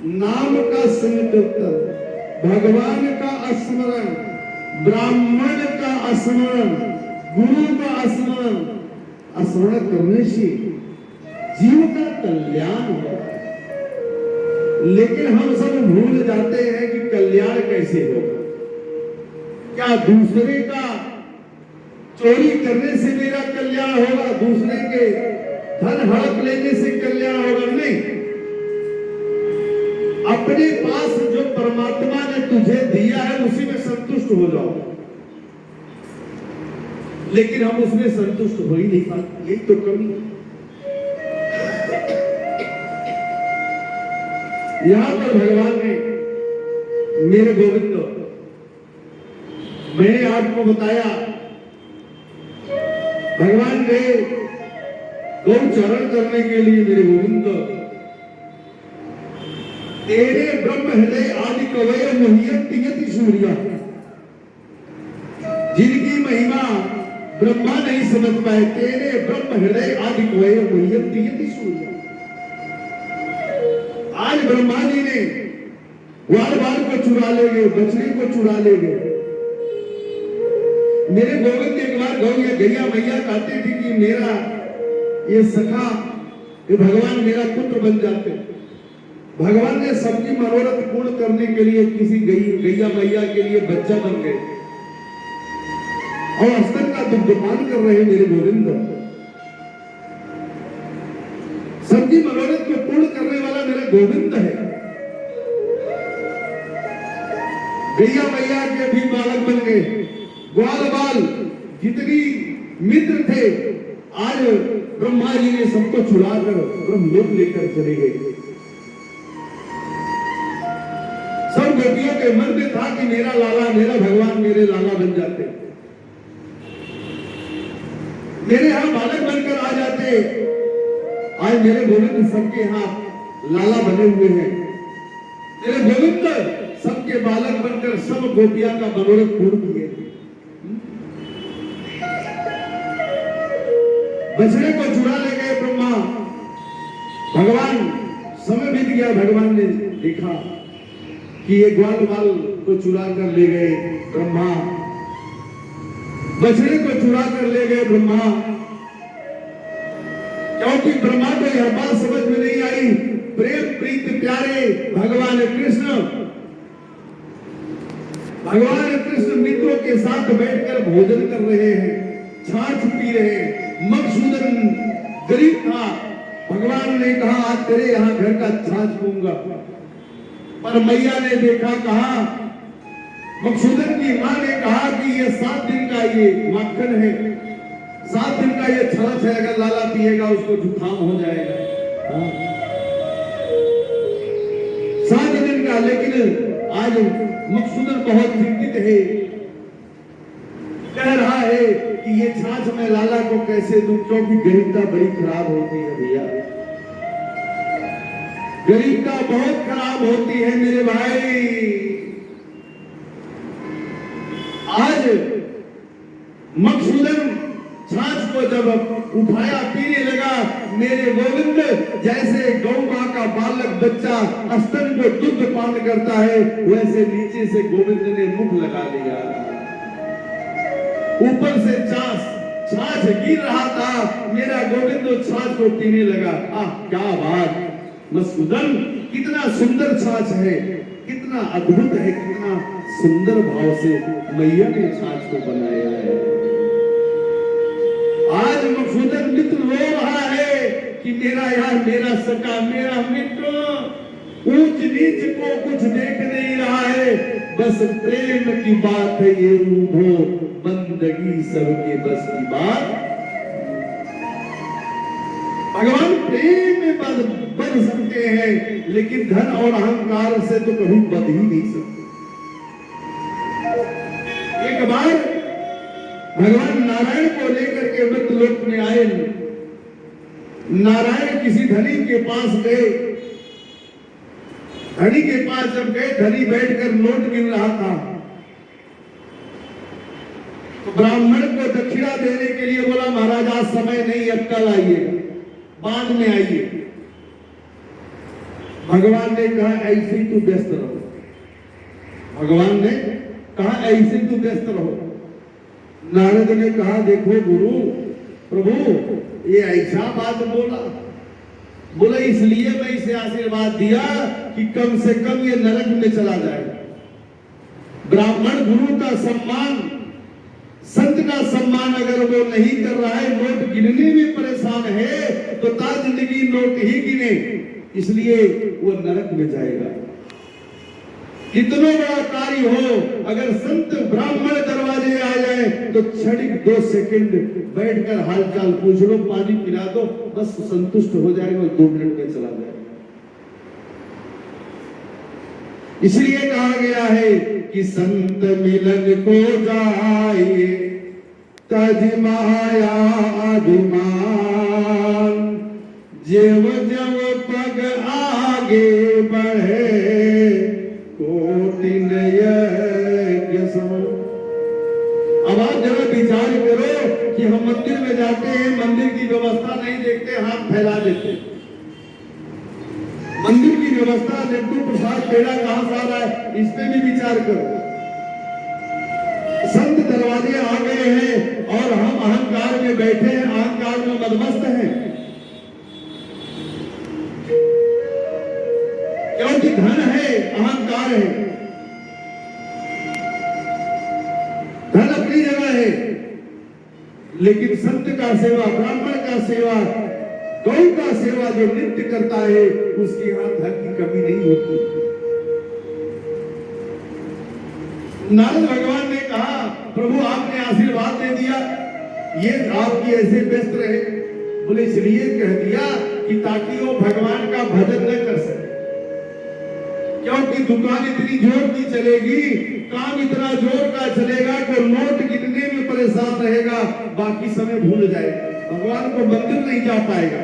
नाम का संकीर्तन, भगवान का स्मरण, ब्राह्मण का स्मरण, गुरु का स्मरण करने से जीव का कल्याण होगा। लेकिन हम सब भूल जाते हैं कि कल्याण कैसे होगा। क्या दूसरे का चोरी करने से मेरा कल्याण होगा? दूसरे के धन हड़प लेने से कल्याण होगा? नहीं। अपने पास जो परमात्मा ने तुझे दिया है उसी में संतुष्ट हो जाओ। लेकिन हम उसमें संतुष्ट हो ही नहीं पाते, यही तो कमी है। यहां पर भगवान ने मेरे गोविंद, मैंने आपको बताया भगवान गए गौचरण करने के लिए। मेरे गोविंद, तेरे ब्रह्म हृदय आदि कवय मुह्यंति यति सूर्य, जिनकी महिमा ब्रह्मा नहीं समझ पाए, तेरे ब्रह्म हृदय आदि कवय मुह्यंति यति सूर्य। आज ब्रह्मा जी ने ग्वाल बाल को चुरा ले गए, बछड़ी को चुरा ले गए। मेरे गोविंद एक बार गैया मैया कहती थी कि मेरा ये सखा, ये भगवान मेरा पुत्र बन जाते। भगवान ने सबकी मनोरथ पूर्ण करने के लिए किसी गैया मैया के लिए बच्चा बन गए और स्तन का दुग्धपान कर रहे। मेरे गोविंद, सबकी मनोरथ को पूर्ण करने वाला मेरा गोविंद है। गैया मैया के भी बालक बन गए। ग्वाल बाल जितनी मित्र थे, आज ब्रह्मा जी ने सबको छुड़ाकर ब्रह्मलोक लेकर चले गए। सब गोपियों के मन में था कि मेरा लाला, मेरा भगवान मेरे लाला बन जाते, मेरे यहां बालक बनकर आ जाते। आज मेरे गोविंद सबके यहां लाला बने हुए हैं। मेरे गोविंद सबके बालक बनकर सब गोपियां का मनोरथ पूर्ण किए। बछड़े को चुरा ले गए ब्रह्मा। भगवान, समय बीत गया, भगवान ने देखा कि ये ग्वाल बाल को चुरा कर ले गए ब्रह्मा, बछड़े को चुरा कर ले गए ब्रह्मा। क्योंकि ब्रह्मा को यह बात समझ में नहीं आई। प्रेम प्रीत प्यारे भगवान कृष्ण, भगवान कृष्ण मित्रों के साथ बैठकर भोजन कर रहे हैं, छाछ पी रहे हैं। मधुसूदन गरीब था। भगवान ने कहा आज तेरे यहाँ घर का छाछ पीऊंगा, पर मैया ने देखा, कहा, मधुसूदन की मां ने कहा कि ये 7 दिन का ये माखन है, 7 दिन का ये छाछ है, अगर लाला पिएगा उसको जुकाम हो जाएगा। 7 दिन का। लेकिन आज मधुसूदन बहुत चिंतित है, कह रहा है कि ये छाछ मैं लाला को कैसे दूं, क्योंकि गरीबता बड़ी खराब होती है भैया, गरीबता बहुत खराब होती है मेरे भाई। आज मधुसूदन छाछ को जब उठाया, पीने लगा, मेरे गोविंद जैसे गौ मां का बालक बच्चा स्तन को दुग्ध पान करता है, वैसे नीचे से गोविंद ने मुख लगा लिया। ऊपर से छाछ गिर रहा था, मेरा गोविंद छाछ को पीने लगा। क्या बात, मधुसूदन कितना सुंदर छाछ है, कितना अद्भुत है, कितना सुंदर भाव से मैया ने छाछ को बनाया है। आज मधुसूदन मित्र रो रहा है कि मेरा यार, मेरा सखा, मेरा मित्र ऊंच नीच को कुछ देख नहीं रहा है, बस प्रेम की बात है ये रूठो, बंदगी सबके बस की बात। भगवान प्रेम में बन सकते हैं, लेकिन धन और अहंकार से तो कभी बन ही नहीं सकते। एक बार भगवान नारायण को लेकर के मृतलोक में आए। नारायण किसी धनी के पास गए। धनी के पास जब गए, धनी बैठकर नोट गिन रहा था, तो ब्राह्मण को दक्षिणा देने के लिए बोला, महाराज आज समय नहीं, अब कल आइएगा, बाद में आइए। भगवान ने कहा ऐसे ही तू व्यस्त रहो। भगवान ने कहा ऐसे तू व्यस्त रहो। नारद ने कहा देखो गुरु प्रभु ये ऐसा बात बोला इसलिए मैं इसे आशीर्वाद दिया कि कम से कम ये नरक में चला जाए। ब्राह्मण गुरु का सम्मान, संत का सम्मान अगर वो नहीं कर रहा है, नोट गिनने में परेशान है, तो ताज जिंदगी नोट ही गिने, इसलिए वो नरक में जाएगा। कितना बड़ा कार्य हो, अगर संत ब्राह्मण दरवाजे आ जाए तो क्षणिक 2 सेकंड बैठकर हालचाल पूछ लो, पानी पिला दो, बस संतुष्ट हो जाएगा, 2 मिनट में चला जाएगा। इसलिए कहा गया है कि संत मिलन को जाए तज माया अभिमान, जेव जव पग आगे बढ़े कोटिन यज्ञ सम। अब आप जरा विचार करो कि हम मंदिर में जाते हैं, मंदिर की व्यवस्था नहीं देखते, हाथ फैला देते। मंदिर की व्यवस्था, लड्डू प्रसाद पेड़ा कहां से आ रहा है, इस पे भी विचार करो। संत दरवाजे आ गए हैं और हम अहंकार में बैठे हैं, अहंकार में मदमस्त हैं, क्योंकि धन है, अहंकार है। धन अपनी जगह है, लेकिन संत का सेवा, ब्राह्मण का सेवा, गौ का सेवा जो नित्य करता है, उसके यहां धन की कमी नहीं होती। नारद भगवान ने कहा प्रभु आपने आशीर्वाद दे दिया, ये आपकी ऐसे व्यस्त रहे। बोले इसलिए कह दिया कि ताकि वो भगवान का भजन न कर सके, क्योंकि दुकान इतनी जोर की चलेगी, काम इतना जोर का चलेगा कि नोट गिनने में परेशान रहेगा, बाकी समय भूल जाएगा, भगवान को मंदिर नहीं जा पाएगा।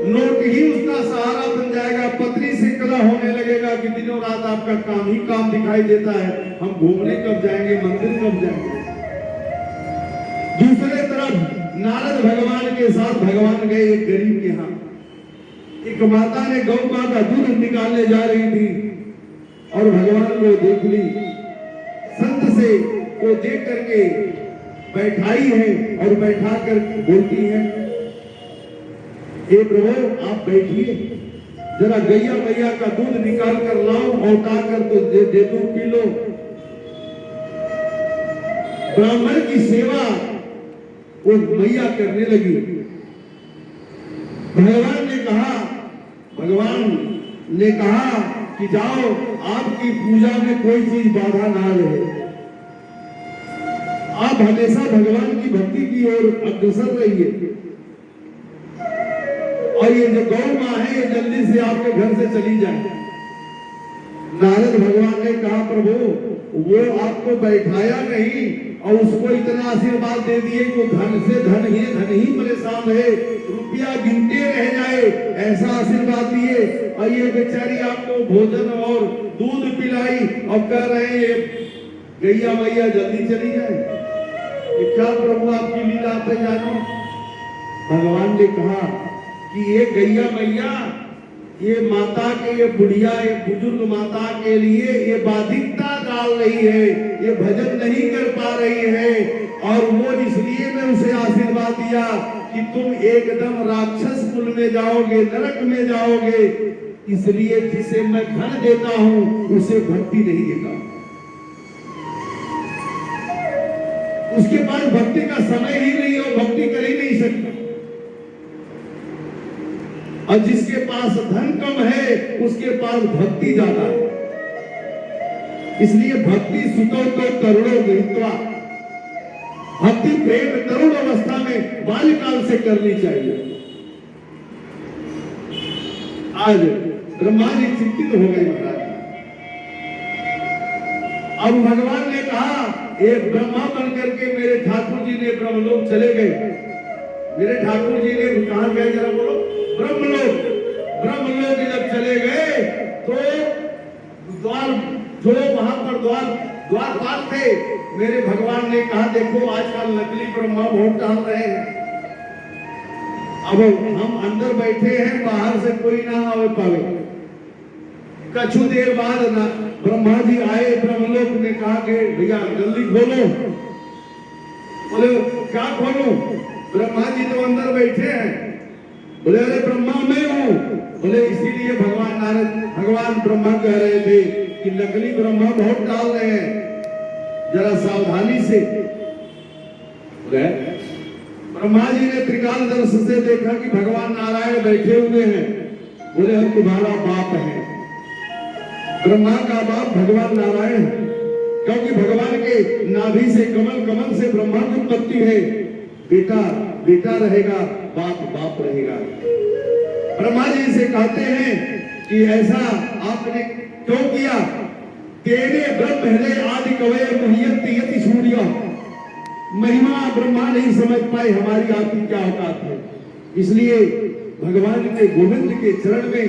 नोट ही उसका सहारा बन जाएगा, पत्नी से कला होने लगेगा कि दिनों रात आपका काम ही काम दिखाई देता है, हम घूमने कब जाएंगे, मंदिर कब जाएंगे। दूसरे तरफ नारद भगवान के साथ भगवान गए एक गरीब के यहाँ। एक माता ने गौ मां का दूध निकालने जा रही थी और भगवान को देख ली, संत से को देख करके बैठाई है और बैठा कर बोलती है, हे प्रभु आप बैठिए, जरा गैया मैया का दूध निकाल कर लाओ, औटा कर तो दे दो, पी लो। ब्राह्मण की सेवा वो मैया करने लगी। भगवान ने कहा कि जाओ, आपकी पूजा में कोई चीज बाधा ना रहे, आप हमेशा भगवान की भक्ति की ओर अग्रसर रहिए, और ये जो गौ मां है ये जल्दी से आपके घर से चली जाए। नारद भगवान ने कहा प्रभु वो आपको बैठाया नहीं और उसको इतना आशीर्वाद दे दिए कि धन से धन ही परेशान है, रुपया गिनते रह जाए, ऐसा आशीर्वाद दिए, और ये बेचारी आपको भोजन और दूध पिलाई और कह रहे हैं गैया मैया जल्दी चली जाए। ये क्या प्रभु आपकी लीला पे जानो। भगवान ने कहा कि ये गैया मैया, ये माता के, ये बुढ़िया, ये बुजुर्ग माता के लिए ये बाधिकता डाल रही है, ये भजन नहीं कर पा रही है, और वो इसलिए मैं उसे आशीर्वाद दिया कि तुम एकदम राक्षस कुल में जाओगे, नरक में जाओगे, इसलिए जिसे मैं धन देता हूं उसे भक्ति नहीं देता। उसके पास भक्ति का समय ही नहीं हो, भक्ति कर ही नहीं सकता, और जिसके पास धन कम है उसके पास भक्ति ज्यादा है। इसलिए भक्ति सुतो तो तरुणो गृहीत्वा, भक्ति प्रेम तरुण अवस्था में बाल्यकाल से करनी चाहिए। आज ब्रह्मा जी चिंतित हो गए महाराज। अब भगवान ने कहा एक ब्रह्मा बन करके मेरे ठाकुर जी ने ब्रह्मलोक चले गए। मेरे ठाकुर जी ने कहा गए, जरा बोलो, ब्रह्मलोक जब चले गए तो द्वार जो वहां पर द्वारपाल थे, मेरे भगवान ने कहा देखो आजकल नकली ब्रह्मा बहुत डाल रहे हैं, अब हम अंदर बैठे हैं, बाहर से कोई ना आवे पावे। कछु देर बाद ना ब्रह्मा जी आए ब्रह्मलोक ने, कहा कि भैया जल्दी खोलो। बोले क्या खोलूं? ब्रह्मा जी तो अंदर बैठे हैं। बोले अरे ब्रह्मा मैं हूं। बोले इसीलिए भगवान ब्रह्मा कह रहे थे कि नकली ब्रह्मा बहुत डाल रहे हैं, जरा सावधानी से। ब्रह्मा जी ने त्रिकाल दर्शन से देखा कि भगवान नारायण बैठे हुए हैं। बोले हम तुम्हारा बाप है। ब्रह्मा का बाप भगवान नारायण है, क्योंकि भगवान के नाभि से कमल, कमल से ब्रह्मा की उत्पत्ति है। बेटा बेटा रहेगा, बाप बाप रहेगा। ब्रह्मा जी से कहते हैं कि ऐसा आपने क्यों किया? तेरे ब्रह्म हृदय आदि कवय मुह्यंति यति सूर्य। महिमा ब्रह्मा नहीं समझ पाए हमारी आपकी क्या औकात है, इसलिए भगवान के गोविंद के चरण में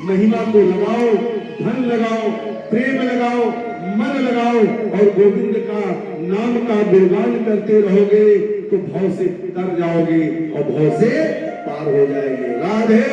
महिमा को लगाओ, धन लगाओ, प्रेम लगाओ, मन लगाओ और गोविंद का नाम का गुणगान करते रहोगे तो भव से तर जाओगे और भव से पार हो जाएंगे। राधे